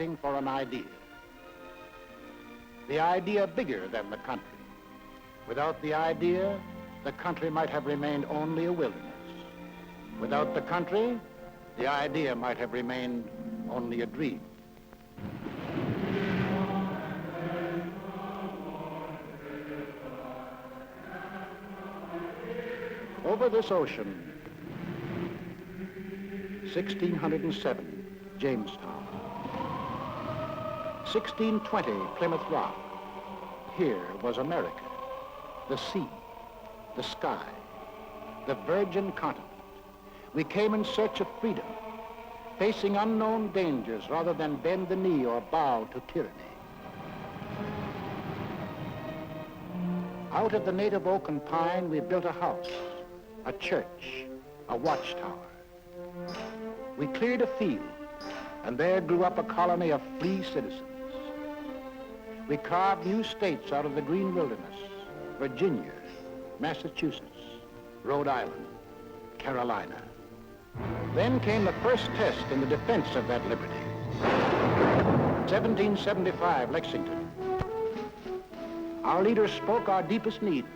for an idea. The idea bigger than the country. Without the idea, the country might have remained only a wilderness. Without the country, the idea might have remained only a dream. Over this ocean, 1607, Jamestown. 1620, Plymouth Rock. Here was America, the sea, the sky, the virgin continent. We came in search of freedom, facing unknown dangers rather than bend the knee or bow to tyranny. Out of the native oak and pine, we built a house, a church, a watchtower. We cleared a field, and there grew up a colony of free citizens. We carved new states out of the green wilderness: Virginia, Massachusetts, Rhode Island, Carolina. Then came the first test in the defense of that liberty. 1775, Lexington. Our leaders spoke our deepest needs.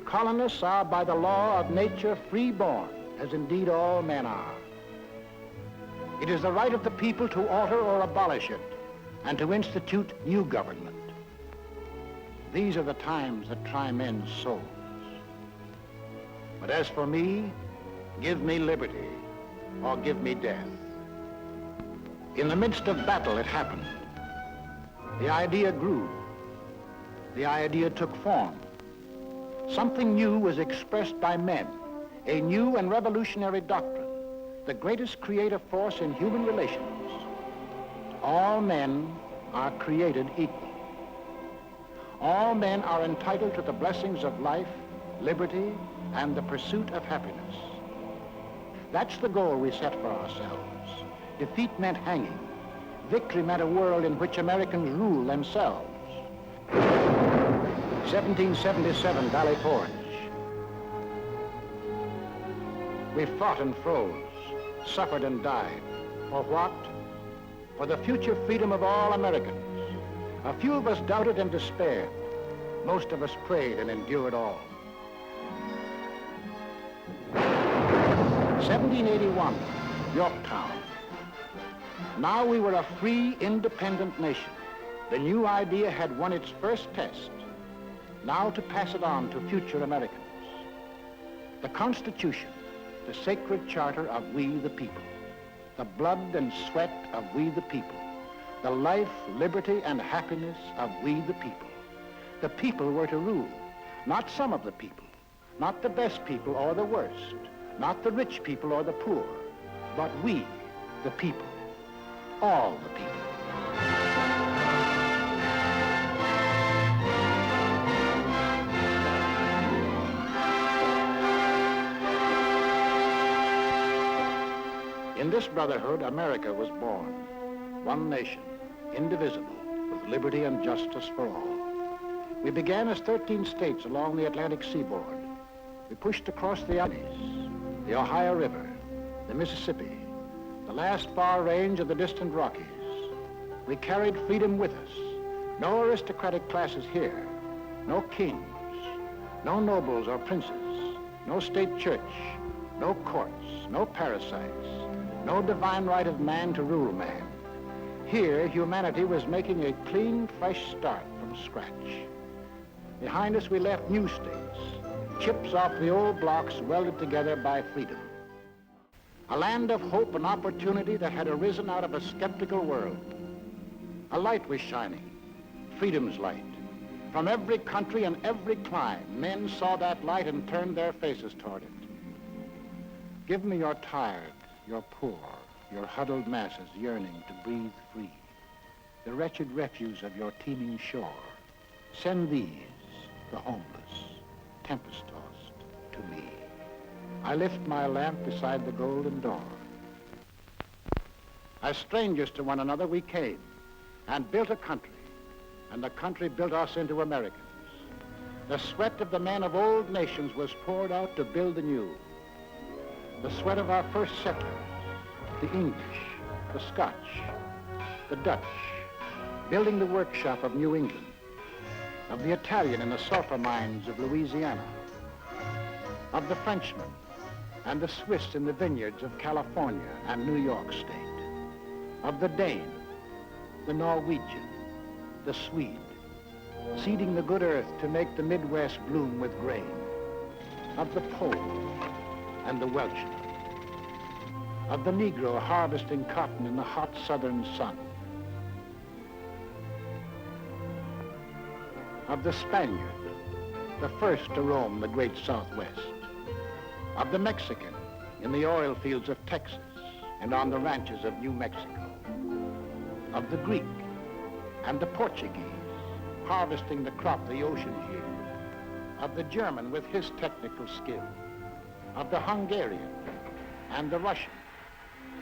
Colonists are by the law of nature free-born, as indeed all men are. It is the right of the people to alter or abolish it, and to institute new government. These are the times that try men's souls. But as for me, give me liberty, or give me death. In the midst of battle, it happened. The idea grew. The idea took form. Something new was expressed by men, a new and revolutionary doctrine, the greatest creative force in human relations. All men are created equal. All men are entitled to the blessings of life, liberty, and the pursuit of happiness. That's the goal we set for ourselves. Defeat meant hanging. Victory meant a world in which Americans rule themselves. 1777, Valley Forge. We fought and froze, suffered and died. For what? For the future freedom of all Americans. A few of us doubted and despaired. Most of us prayed and endured all. 1781, Yorktown. Now we were a free, independent nation. The new idea had won its first test. Now to pass it on to future Americans. The Constitution, the sacred charter of we the people. The blood and sweat of we the people. The life, liberty, and happiness of we the people. The people were to rule, not some of the people, not the best people or the worst, not the rich people or the poor, but we, the people, all the people. In this brotherhood, America was born. One nation, indivisible, with liberty and justice for all. We began as 13 states along the Atlantic seaboard. We pushed across the colonies, the Ohio River, the Mississippi, the last far range of the distant Rockies. We carried freedom with us. No aristocratic classes here, no kings, no nobles or princes, no state church, no courts, no parasites, no divine right of man to rule man. Here, humanity was making a clean, fresh start from scratch. Behind us, we left new states, chips off the old blocks welded together by freedom. A land of hope and opportunity that had arisen out of a skeptical world. A light was shining, freedom's light. From every country and every clime, men saw that light and turned their faces toward it. Give me your tired, your poor, your huddled masses yearning to breathe free, the wretched refuse of your teeming shore. Send these, the homeless, tempest-tossed, to me. I lift my lamp beside the golden door. As strangers to one another, we came and built a country, and the country built us into Americans. The sweat of the men of old nations was poured out to build the new. The sweat of our first settlers, the English, the Scotch, the Dutch building the workshop of New England, of the Italian in the sulfur mines of Louisiana, of the Frenchman and the Swiss in the vineyards of California and New York State, of the Dane, the Norwegian, the Swede, seeding the good earth to make the Midwest bloom with grain, of the Pole and the Welshman, of the Negro harvesting cotton in the hot southern sun, of the Spaniard, the first to roam the great Southwest, of the Mexican in the oil fields of Texas and on the ranches of New Mexico, of the Greek and the Portuguese harvesting the crop the oceans yield, of the German with his technical skill, of the Hungarian and the Russian,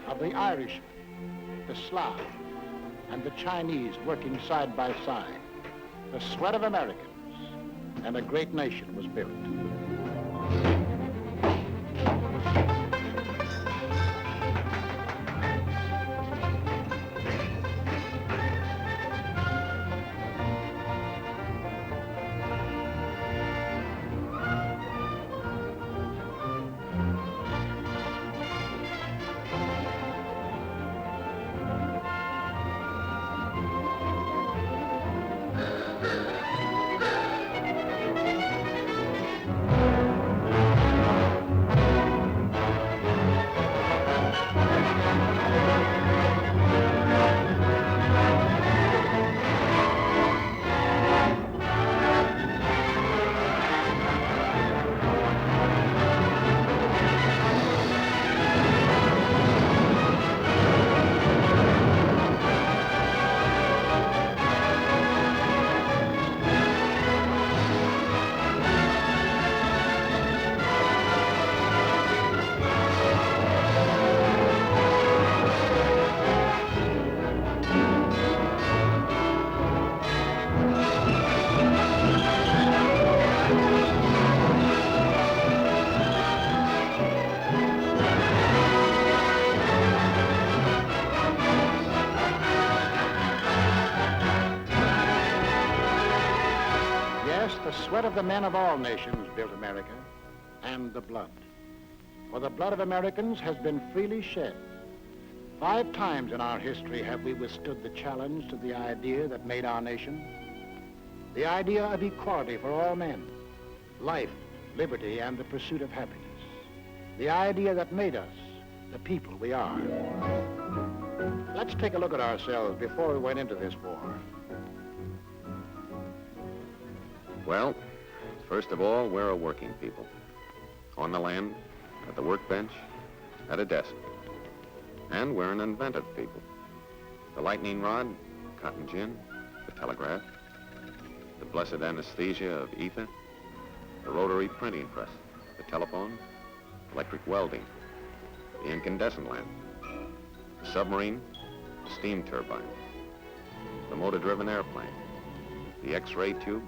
of the Irishman, the Slav, and the Chinese working side by side. The sweat of Americans, and a great nation was built. The sweat of the men of all nations built America, and the blood. For the blood of Americans has been freely shed. 5 times in our history have we withstood the challenge to the idea that made our nation. The idea of equality for all men, life, liberty, and the pursuit of happiness. The idea that made us the people we are. Let's take a look at ourselves before we went into this war. Well, first of all, we're a working people. On the land, at the workbench, at a desk. And we're an inventive people. The lightning rod, cotton gin, the telegraph, the blessed anesthesia of ether, the rotary printing press, the telephone, electric welding, the incandescent lamp, the submarine, the steam turbine, the motor-driven airplane, the X-ray tube,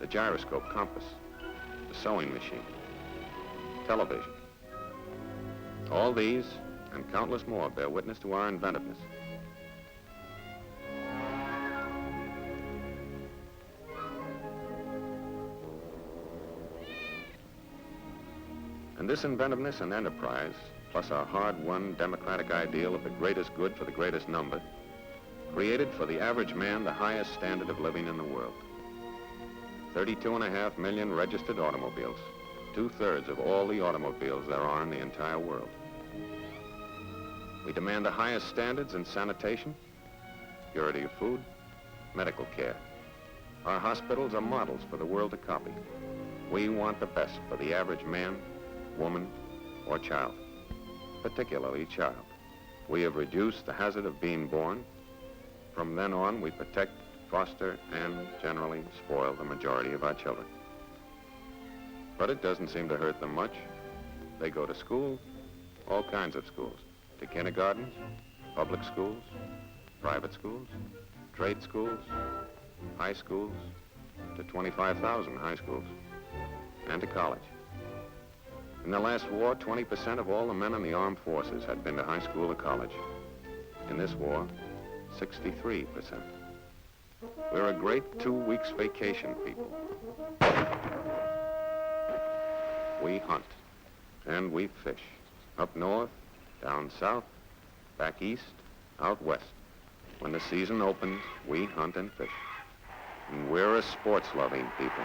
the gyroscope compass, the sewing machine, television. All these and countless more bear witness to our inventiveness. And this inventiveness and enterprise, plus our hard-won democratic ideal of the greatest good for the greatest number, created for the average man the highest standard of living in the world. 32.5 million registered automobiles, 2/3 of all the automobiles there are in the entire world. We demand the highest standards in sanitation, purity of food, medical care. Our hospitals are models for the world to copy. We want the best for the average man, woman, or child, particularly child. We have reduced the hazard of being born. From then on, we protect, foster, and generally spoil the majority of our children. But it doesn't seem to hurt them much. They go to school, all kinds of schools, to kindergartens, public schools, private schools, trade schools, high schools, to 25,000 high schools, and to college. In the last war, 20% of all the men in the armed forces had been to high school or college. In this war, 63%. We're a great 2 weeks vacation people. We hunt, and we fish. Up north, down south, back east, out west. When the season opens, we hunt and fish. And we're a sports-loving people.